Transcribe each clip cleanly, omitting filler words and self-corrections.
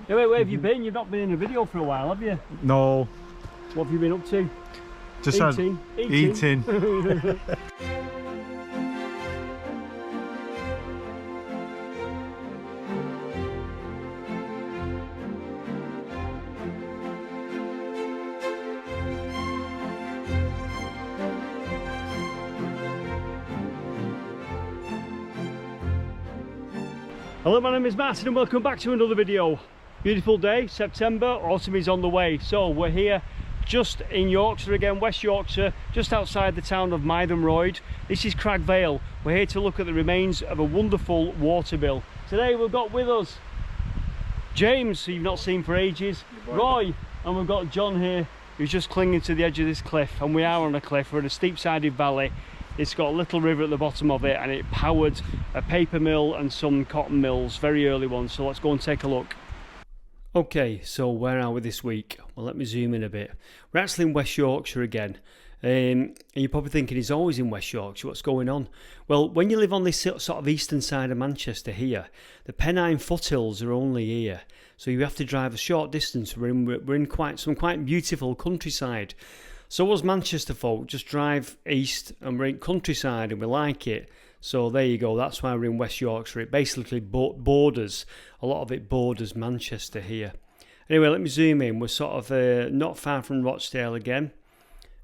Hey, where have you been? You've not been in a video for a while, have you? No. What have you been up to? Just eating. Eating. Hello, my name is Martin and welcome back to another video. Beautiful day, September, autumn is on the way. So we're here just in Yorkshire again, West Yorkshire, just outside the town of Mayroyd. This is Cragg Vale. We're here to look at the remains of a wonderful water mill. Today we've got with us James, who you've not seen for ages, Roy, and we've got John here, who's just clinging to the edge of this cliff. And we are on a cliff, we're in a steep-sided valley. It's got a little river at the bottom of it and it powered a paper mill and some cotton mills, very early ones. So let's go and take a look. Okay, so where are we this week? Well, let me zoom in a bit. We're actually in West Yorkshire again. And you're probably thinking he's always in West Yorkshire, what's going on? Well, when you live on this sort of eastern side of Manchester here, the Pennine foothills are only here. So you have to drive a short distance. We're in some quite beautiful countryside. So us Manchester folk just drive east and we're in countryside and we like it. So there you go, that's why we're in West Yorkshire. It basically borders, a lot of it borders Manchester here. Anyway, let me zoom in. We're sort of not far from Rochdale again.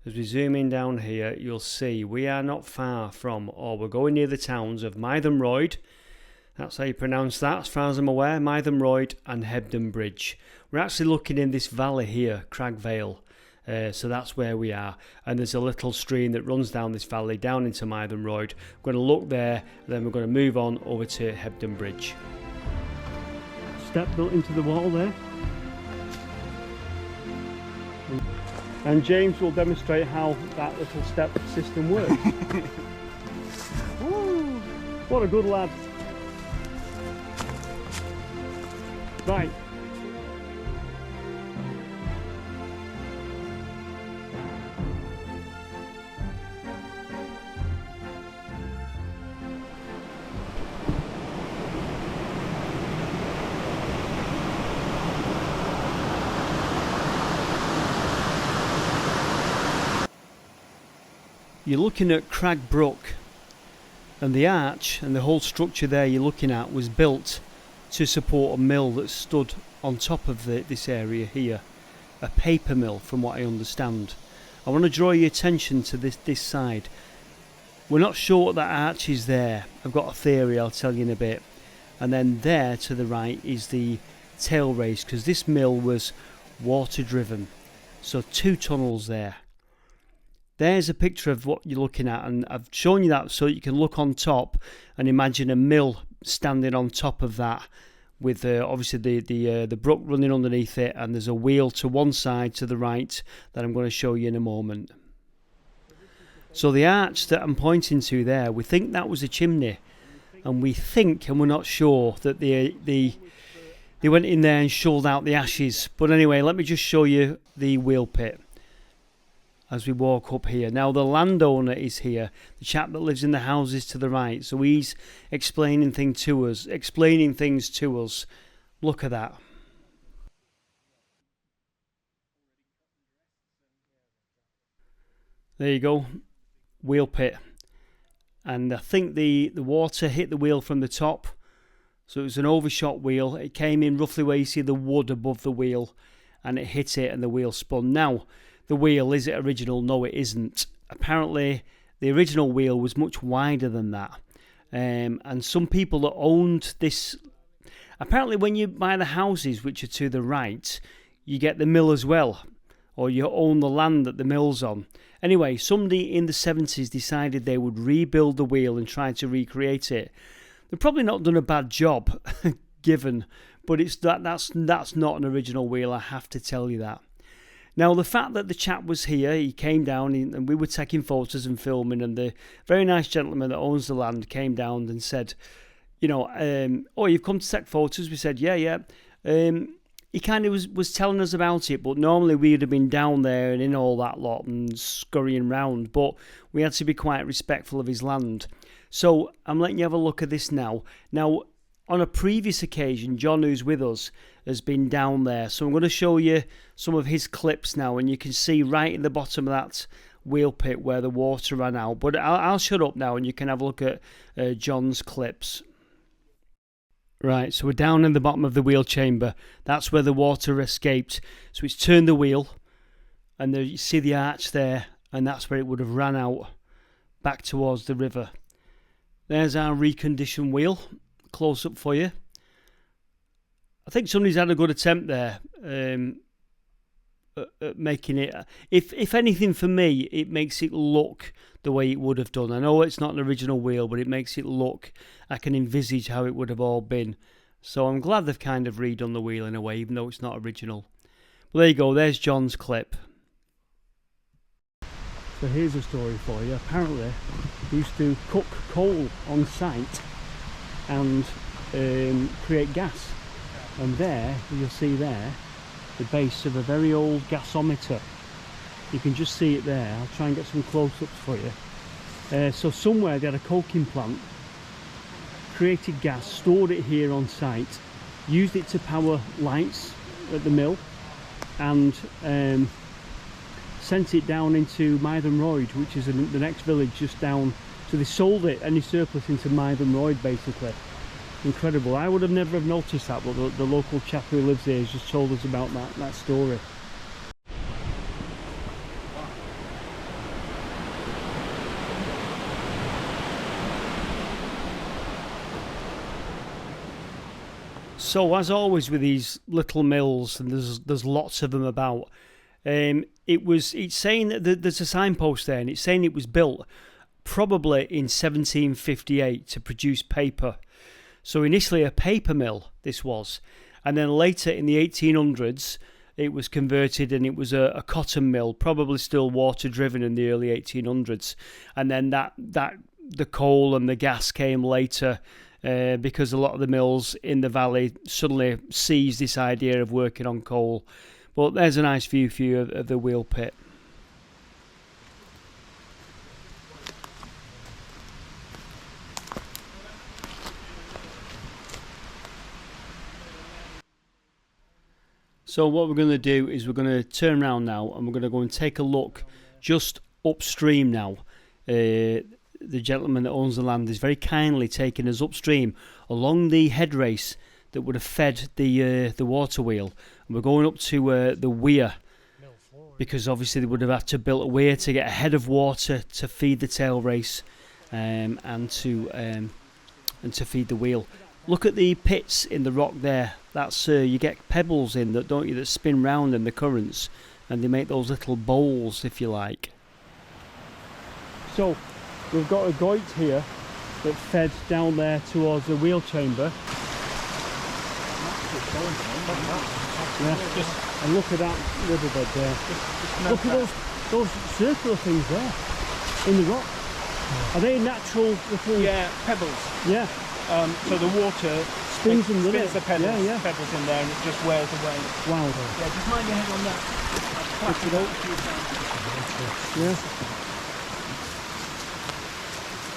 As we zoom in down here, you'll see we are not far from, or we're going near the towns of Mayroyd. That's how you pronounce that, as far as I'm aware, Mayroyd and Hebden Bridge. We're actually looking in this valley here, Cragg Vale. So that's where we are, and there's a little stream that runs down this valley down into Mayroyd. We're going to look there, and then we're going to move on over to Hebden Bridge. Step built into the wall there, and James will demonstrate how that little step system works. Woo, what a good lad. Right. You're looking at Cragg Brook, and the arch and the whole structure there you're looking at was built to support a mill that stood on top of this area here, a paper mill from what I understand. I want to draw your attention to this side. We're not sure what that arch is there. I've got a theory, I'll tell you in a bit. And then there to the right is the tail race, because this mill was water driven, so 2 tunnels there. There's a picture of what you're looking at, and I've shown you that so you can look on top and imagine a mill standing on top of that, with obviously the brook running underneath it, and there's a wheel to one side to the right that I'm going to show you in a moment. So the arch that I'm pointing to there, we think that was a chimney, and we think, and we're not sure, that they went in there and shoveled out the ashes. But anyway, let me just show you the wheel pit as we walk up here. Now the landowner is here, the chap that lives in the houses to the right, so he's explaining things to us. Look at that. There you go, wheel pit. And I think the water hit the wheel from the top, so it was an overshot wheel. It came in roughly where you see the wood above the wheel, and it hit it and the wheel spun. Now, the wheel, is it original? No, it isn't. Apparently, the original wheel was much wider than that. And some people that owned this... Apparently, when you buy the houses which are to the right, you get the mill as well. Or you own the land that the mill's on. Anyway, somebody in the 70s decided they would rebuild the wheel and try to recreate it. They've probably not done a bad job, given. But that's not an original wheel, I have to tell you that. Now, the fact that the chap was here, he came down and we were taking photos and filming, and the very nice gentleman that owns the land came down and said, you know, oh, you've come to take photos? We said, yeah. He kind of was telling us about it, but normally we'd have been down there and in all that lot and scurrying round, but we had to be quite respectful of his land. So I'm letting you have a look at this now. Now, on a previous occasion, John, who's with us, has been down there. So I'm going to show you some of his clips now, and you can see right in the bottom of that wheel pit where the water ran out. But I'll shut up now and you can have a look at John's clips. Right, so we're down in the bottom of the wheel chamber. That's where the water escaped. So it's turned the wheel, and there you see the arch there, and that's where it would have ran out back towards the river. There's our reconditioned wheel, close up for you. I think somebody's had a good attempt there at making it. If anything, for me, it makes it look the way it would have done. I know it's not an original wheel, but it makes it look. I can envisage how it would have all been. So I'm glad they've kind of redone the wheel in a way, even though it's not original. Well, there you go. There's John's clip. So here's a story for you. Apparently, they used to cook coal on site and create gas. And there, you'll see there, the base of a very old gasometer. You can just see it there. I'll try and get some close-ups for you. So somewhere they had a coking plant, created gas, stored it here on site, used it to power lights at the mill, and sent it down into Mayroyd, which is the next village just down. So they sold it, any surplus, into Mayroyd basically. Incredible. I would have never have noticed that, but the local chap who lives here has just told us about that story. So as always with these little mills, and there's lots of them about, it's saying that there's a signpost there, and it's saying it was built probably in 1758 to produce paper. So initially a paper mill this was, and then later in the 1800s it was converted and it was a cotton mill, probably still water driven in the early 1800s, and then the coal and the gas came later. Because a lot of the mills in the valley suddenly seized this idea of working on coal. But there's a nice view for you of the wheel pit. So what we're going to do is we're going to turn around now and we're going to go and take a look just upstream now. The gentleman that owns the land is very kindly taking us upstream along the head race that would have fed the water wheel, and we're going up to the weir, because obviously they would have had to build a weir to get ahead of water to feed the tail race and to feed the wheel. Look at the pits in the rock there. That's you get pebbles in that, don't you, that spin round in the currents, and they make those little bowls, if you like. So we've got a goit here that fed down there towards the wheel chamber. Yeah. And look at that riverbed there. Look at those circular things there in the rock. Are they natural little... Yeah, pebbles. Yeah. So the water spins the pebbles, pebbles in there, and it just wears away. Wow. Yeah, just mind your head on that. Yeah.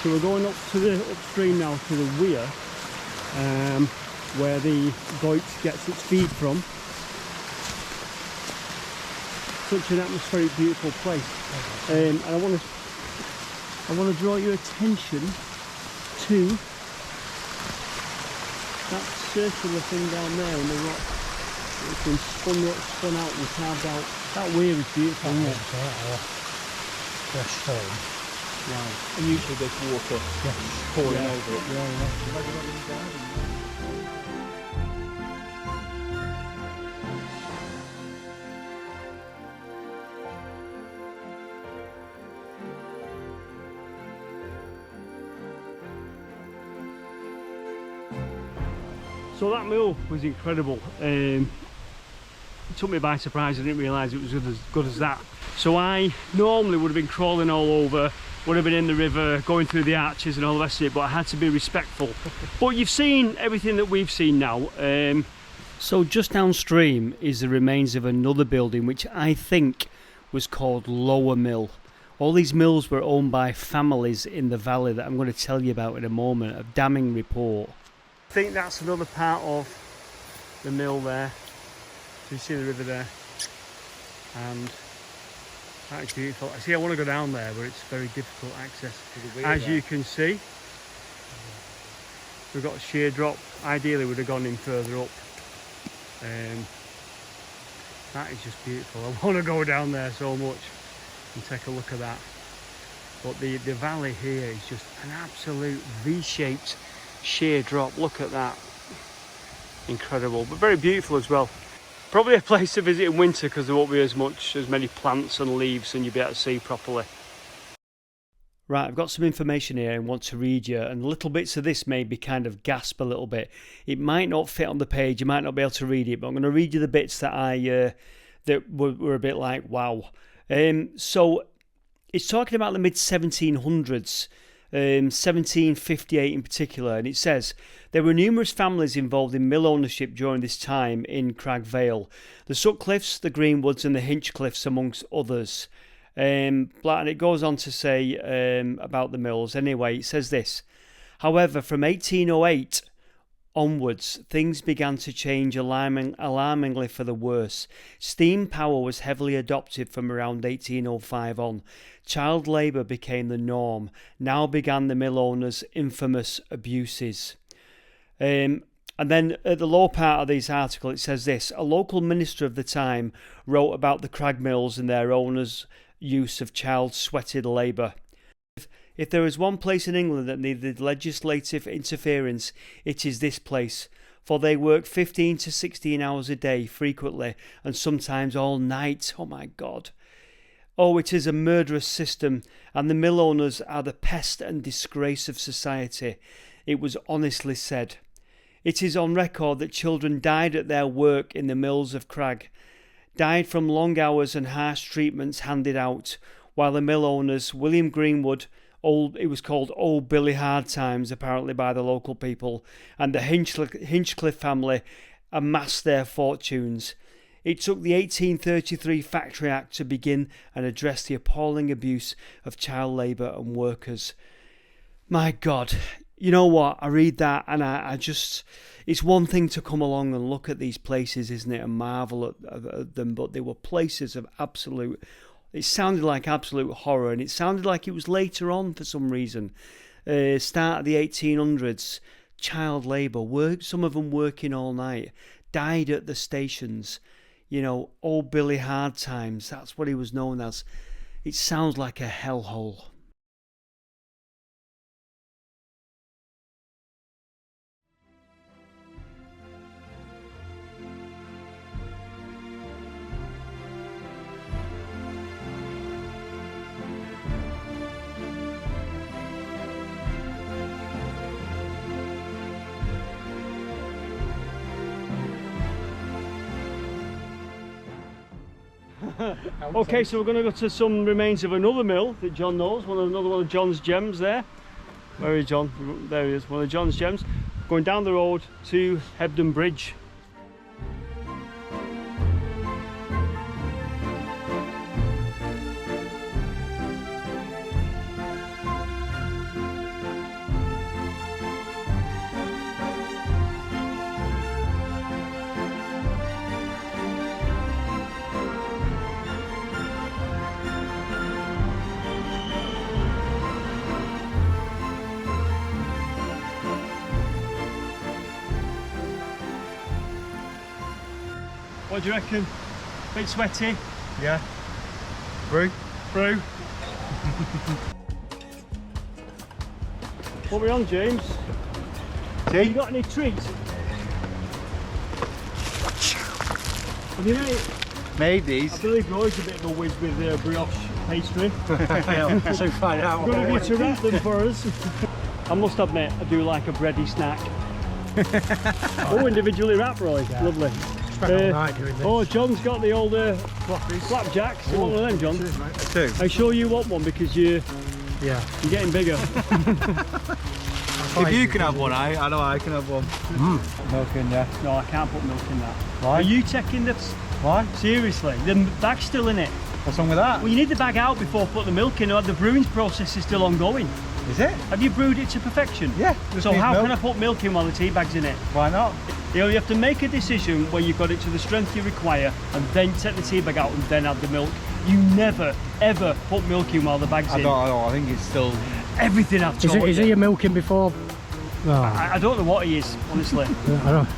So we're going up to the upstream now to the weir, where the goit gets its feed from. Such an atmospheric, beautiful place. And I want to draw your attention to that circular thing down there in the rock. It's been spun out and carved out. That weir is beautiful. Fresh stone. Wow. And usually there's water pouring over it. So that mill was incredible. It took me by surprise. I didn't realise it was as good as that. So I normally would have been crawling all over, would have been in the river, going through the arches and all the rest of it, but I had to be respectful. But you've seen everything that we've seen now. So just downstream is the remains of another building which I think was called Lower Mill. All these mills were owned by families in the valley that I'm going to tell you about in a moment. A damning report. think that's another part of the mill there. So you see the river there, and that is beautiful. I see I want to go down there, but it's very difficult access. As you can see, we've got a sheer drop. Ideally we'd have gone in further up. That is just beautiful. I want to go down there so much and take a look at that. But the valley here is just an absolute V-shaped sheer drop. Look at that. Incredible, but very beautiful as well. Probably a place to visit in winter because there won't be as many plants and leaves and you'll be able to see properly. Right, I've got some information here and want to read you, and little bits of this may be kind of gasp a little bit. It might not fit on the page, you might not be able to read it, but I'm going to read you the bits that that were a bit like wow. So it's talking about the mid 1700s, 1758 in particular, and it says there were numerous families involved in mill ownership during this time in Cragg Vale, the Sutcliffes, the Greenwoods, and the Hinchcliffes, amongst others. And it goes on to say about the mills. Anyway, it says this: however, from 1808 onwards, things began to change alarmingly for the worse. Steam power was heavily adopted from around 1805 on. Child labour became the norm. Now began the mill owners' infamous abuses. And then at the lower part of this article, it says this: a local minister of the time wrote about the Cragg mills and their owners' use of child sweated labour. If there is one place in England that needed legislative interference, it is this place, for they work 15 to 16 hours a day frequently, and sometimes all night. Oh my God. Oh, it is a murderous system, and the mill owners are the pest and disgrace of society. It was honestly said. It is on record that children died at their work in the mills of Cragg, died from long hours and harsh treatments handed out, while the mill owners, William Greenwood, it was called Old Billy Hard Times apparently by the local people, and the Hinchcliffe family amassed their fortunes. It took the 1833 Factory Act to begin and address the appalling abuse of child labour and workers. My God, you know what? I read that and I just... It's one thing to come along and look at these places, isn't it, and marvel at them, but they were places of absolute... It sounded like absolute horror, and it sounded like it was later on for some reason. Start of the 1800s, child labour, some of them working all night, died at the stations. You know, Old Billy Hard Times, that's what he was known as. It sounds like a hellhole. Okay, so we're going to go to some remains of another mill that John knows, another one of John's gems there. Where is John? There he is, one of John's gems. Going down the road to Hebden Bridge. What do you reckon? Bit sweaty? Yeah. Brew. Brew. What are we on, James? Tea? Have you got any treats? Have you Made these. I believe Roy's a bit of a whiz with brioche pastry. So find out. I'm going to get to wrap them for us. I must admit, I do like a bready snack. Oh, individually wrapped, Roy. Yeah. Lovely. Oh, John's got the old flapjacks. You want one of them, John? Two. I'm sure you want one because you're getting bigger. If you can have one, I know I can have one. Milk in, yeah. No, I can't put milk in that. Why? Are you checking the... Why? Seriously, the bag's still in it. What's wrong with that? Well, you need the bag out before putting the milk in, or the brewing process is still ongoing. Is it? Have you brewed it to perfection? Yeah. So how can I put milk in while the tea bag's in it? Why not? You know, you have to make a decision when you've got it to the strength you require and then take the tea bag out and then add the milk. You never, ever put milk in while the bag's in. I don't, I think it's still... Everything I've taught Is you. he a milking before? No. I don't know what he is, honestly. I don't.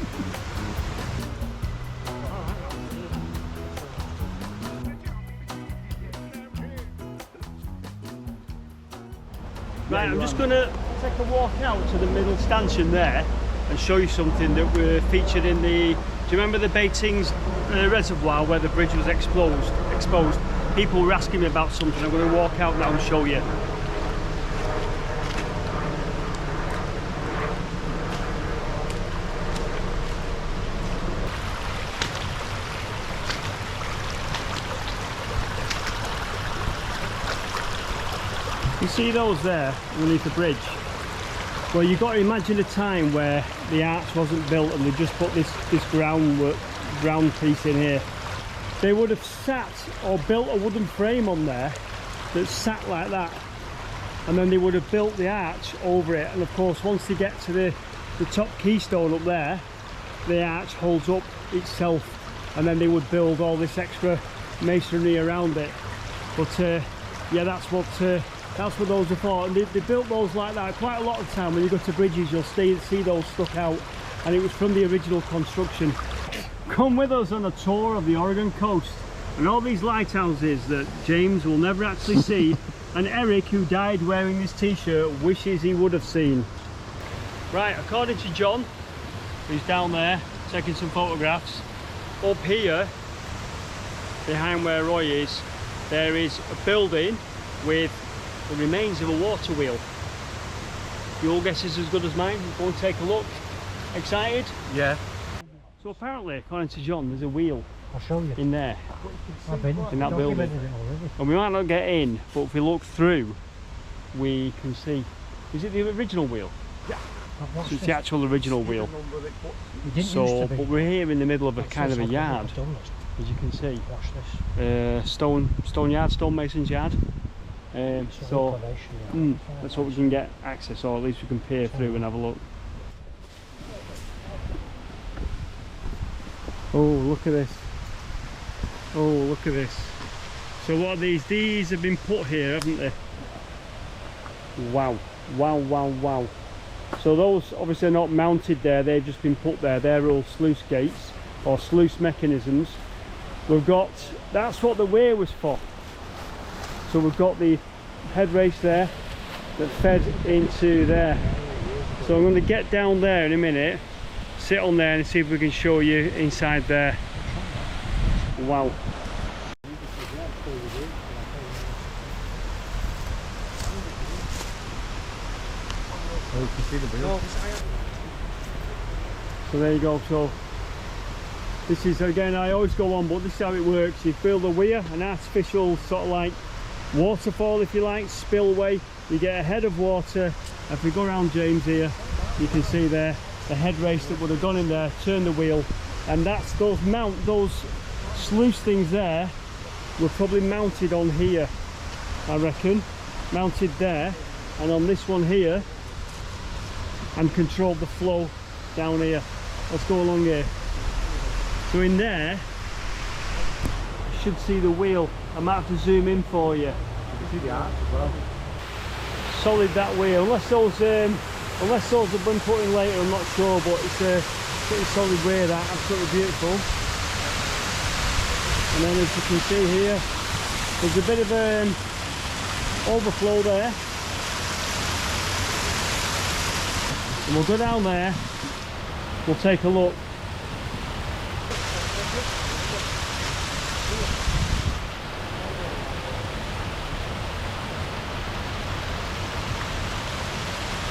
Right, I'm just going to take a walk out to the middle stanchion there and show you something that were featured in the... Do you remember the Batings reservoir where the bridge was exposed? People were asking me about something. I'm going to walk out now and show you. You see those there underneath the bridge? Well, you've got to imagine a time where the arch wasn't built and they just put this ground piece in here. They would have sat or built a wooden frame on there that sat like that, and then they would have built the arch over it. And of course, once they get to the top keystone up there, the arch holds up itself, and then they would build all this extra masonry around it. But yeah, that's what those are for, and they built those like that. Quite a lot of the time when you go to bridges, you'll see those stuck out, and it was from the original construction. Come with us on a tour of the Oregon coast and all these lighthouses that James will never actually see, and Eric, who died wearing this t-shirt, wishes he would have seen. Right, according to John, who's down there taking some photographs, up here behind where Roy is, there is a building with the remains of a water wheel. Your guess is as good as mine. Go and take a look. Excited? Yeah. So apparently, according to John, there's a wheel I'll show you. in there, I've been in that building. documented it already. And we might not get in, but if we look through, we can see. Is it the original wheel? Yeah. I've watched So it's it. the actual original wheel. It didn't used So, to be. but we're here in the middle of a It's kind of a also yard, done this. as you can see. Watch this. Stonemason's yard. It's a So reclamation, yeah. that's what we can get access, or at least we can peer through and have a look. Oh, look at this. Oh, look at this. So what are these? These have been put here, haven't they? Wow, wow, wow, wow. So those obviously are not mounted there, they've just been put there. They're all sluice gates or sluice mechanisms. We've got, that's what the weir was for. So we've got the head race there that fed into there. So I'm going to get down there in a minute, sit on there and see if we can show you inside there. Wow. Oh, you can see the wheel. So there you go. So this is, again, I always go on, but this is how it works. You build a weir, an artificial sort of like waterfall, if you like, spillway. You get a head of water. If we go around James here, you can see there the head race that would have gone in there, turn the wheel, and that's those sluice things there were probably mounted on here, I reckon, mounted there, and on this one here, and controlled the flow down here. Let's go along here. So in there, you should see the wheel. I might have to zoom in for you. You can see the arch as well. Solid that wheel, unless those have been put in later, I'm not sure, but it's a pretty solid wheel, that, absolutely beautiful. And then as you can see here, there's a bit of overflow there. And we'll go down there, we'll take a look.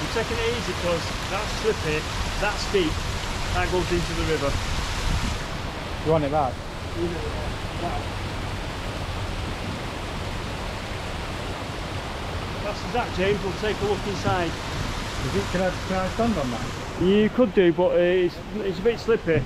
I'm taking it easy because that's slippy, that's steep, that goes into the river. You want it back? That's that, James, we'll take a look inside. Can I stand on that? You could do, but it's a bit slippy.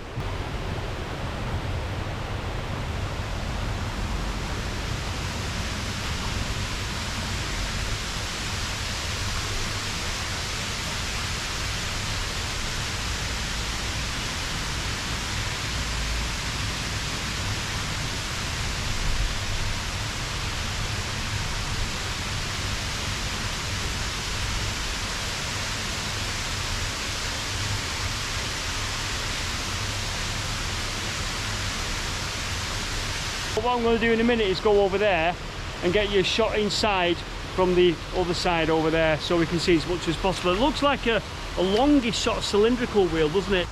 What I'm going to do in a minute is go over there and get you a shot inside from the other side over there so we can see as much as possible. It looks like a longish sort of cylindrical wheel, doesn't it?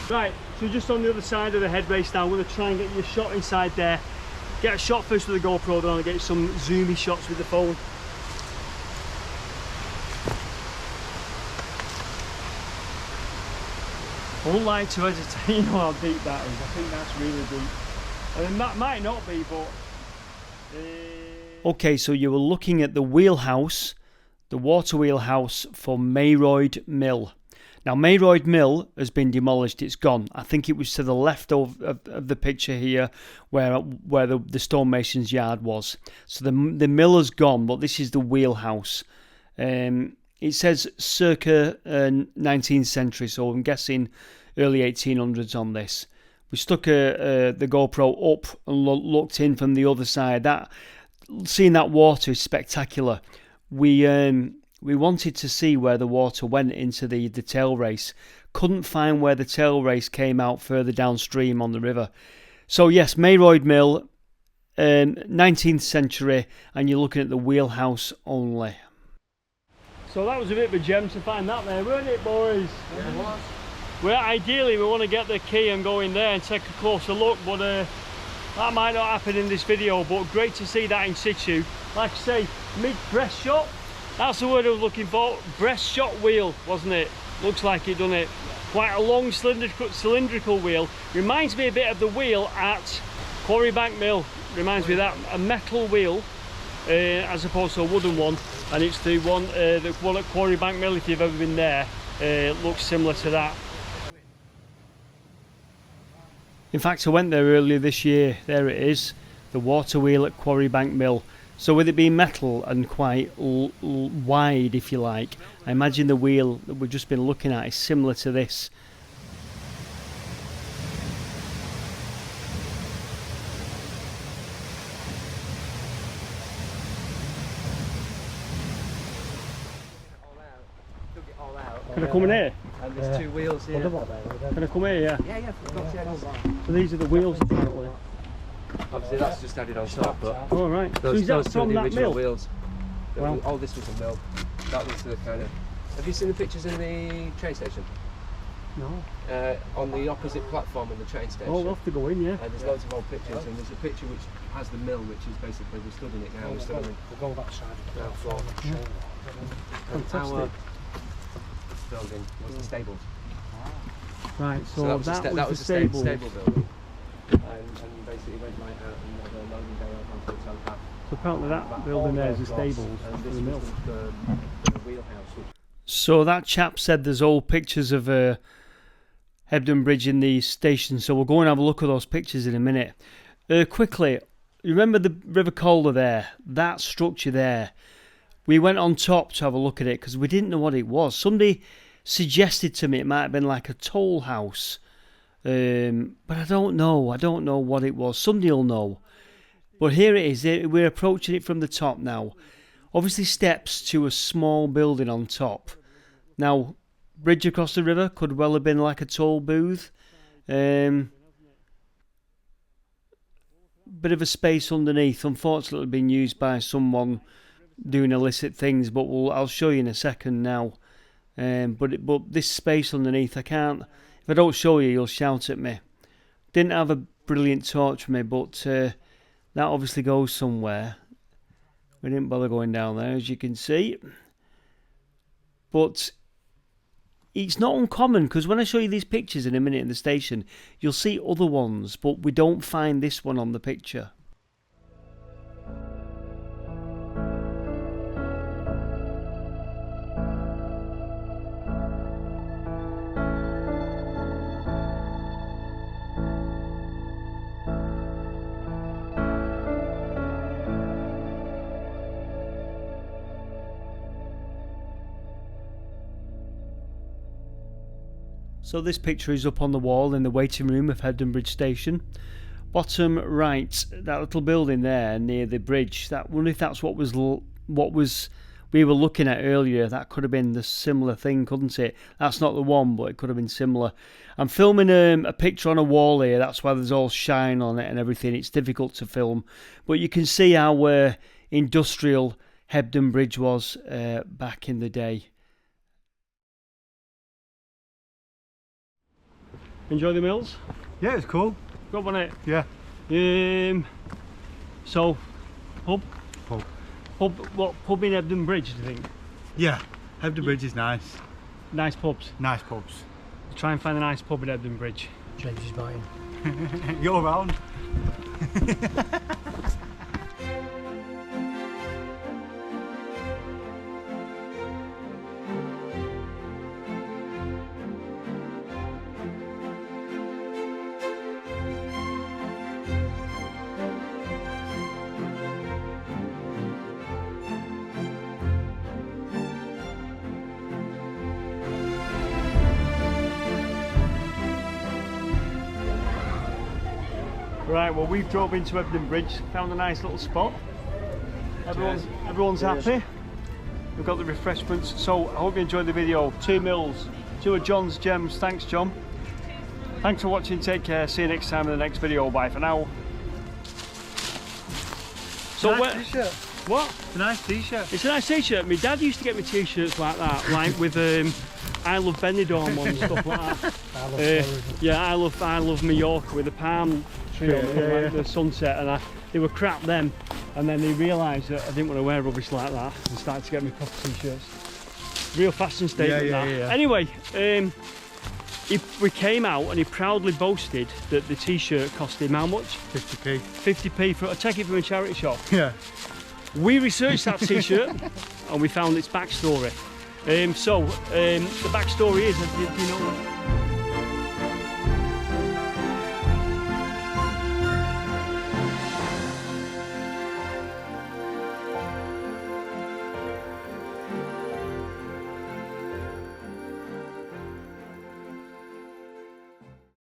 Yeah. Right, so just on the other side of the head race now, I'm going to try and get you a shot inside there. Get a shot first with the GoPro, then I'll get some zoomy shots with the phone. I wouldn't like to hesitate, you know how deep that is. I think that's really deep. I mean, that might not be, but... Okay, so you were looking at the wheelhouse, the water wheelhouse for Mayroyd Mill. Now, Mayroyd Mill has been demolished, it's gone. I think it was to the left of the picture here where the stonemason's yard was. So the mill has gone, but this is the wheelhouse. It says circa 19th century, so I'm guessing early 1800s on this. We stuck the GoPro up and looked in from the other side. Seeing that water is spectacular. We wanted to see where the water went into the tail race. Couldn't find where the tail race came out further downstream on the river. So yes, Mayroyd Mill, 19th century, and you're looking at the wheelhouse only. So that was a bit of a gem to find that there, weren't it, boys? Yeah, it was. Well, ideally we want to get the key and go in there and take a closer look, but that might not happen in this video, but great to see that in situ. Like I say, mid-breast shot, that's the word I was looking for, breast shot wheel, wasn't it? Looks like it, doesn't it? Quite a long cylindrical wheel. Reminds me a bit of the wheel at Quarrybank Mill. Reminds me of that, a metal wheel as opposed to a wooden one. And it's the one at Quarrybank Mill, if you've ever been there, it looks similar to that. In fact, I went there earlier this year. There it is, the water wheel at Quarrybank Mill. So with it being metal and quite wide, if you like, I imagine the wheel that we've just been looking at is similar to this. Can I come in here? And there's two wheels here. Can I come here, yeah? Yeah, yeah. So these are the wheels apparently. Obviously that's just added on top, but Oh right. So those, is that those two are from the that original mill? wheels. Wow. Oh, this was a mill. That was the kind of... Have you seen the pictures in the train station? No. On the opposite platform in the train station. Oh, we'll have to go in, yeah. There's loads of old pictures, and there's a picture which has the mill, which is basically, we're stood in it now, we're stood on the We'll go that side of the ground floor. And Fantastic. our building was the stables. Right, so that was the stable stable. building. And basically went right out and had a loading bay out onto the towpath. So apparently that building there is the stables And for this the mill. was the wheelhouse. So that chap said there's old pictures of Hebden Bridge in the station, so we'll go and have a look at those pictures in a minute. Quickly, you remember the River Calder there? That structure there. We went on top to have a look at it because we didn't know what it was. Somebody suggested to me it might have been like a toll house, but I don't know. I don't know what it was. Somebody will know. But here it is. We're approaching it from the top now. Obviously steps to a small building on top. Now, bridge across the river could well have been like a toll booth. Bit of a space underneath. Unfortunately, been used by someone doing illicit things, but I'll show you in a second now. But this space underneath, I can't. If I don't show you, you'll shout at me. Didn't have a brilliant torch for me, but that obviously goes somewhere. We didn't bother going down there, as you can see. But it's not uncommon, because when I show you these pictures in a minute in the station, you'll see other ones, but we don't find this one on the picture. So this picture is up on the wall in the waiting room of Hebden Bridge Station. Bottom right, that little building there near the bridge. I wonder if that's what was we were looking at earlier, that could have been the similar thing, couldn't it? That's not the one, but it could have been similar. I'm filming a picture on a wall here, that's why there's all shine on it and everything. It's difficult to film, but you can see how industrial Hebden Bridge was back in the day. Enjoy the mills? Yeah, it's cool. Good, wasn't it? Yeah. So, pub? Pub. Pub, what pub in Hebden Bridge, do you think? Yeah. Hebden Bridge is nice. Nice pubs. Nice pubs. Try and find a nice pub in Hebden Bridge. James is buying. You're around. Right, well, we've drove into Hebden Bridge, found a nice little spot. Everyone's happy. We've got the refreshments, so I hope you enjoyed the video. 2 mills, 2 of John's gems. Thanks, John. Thanks for watching, take care, see you next time in the next video. Bye for now. So Nice t-shirt. what? It's a nice t-shirt. It's a nice t-shirt. My dad used to get me t-shirts like that, like with I love Benidorm on and stuff like that. Yeah, I love Mallorca with the palm tree on like the sunset, and they were crap then, and then they realised that I didn't want to wear rubbish like that and started to get me proper t-shirts. Real fashion statement that. Anyway, we came out and he proudly boasted that the t-shirt cost him how much? 50p. 50p for, I take it from a charity shop. Yeah. We researched that t-shirt and we found its backstory. The backstory is, do you know what?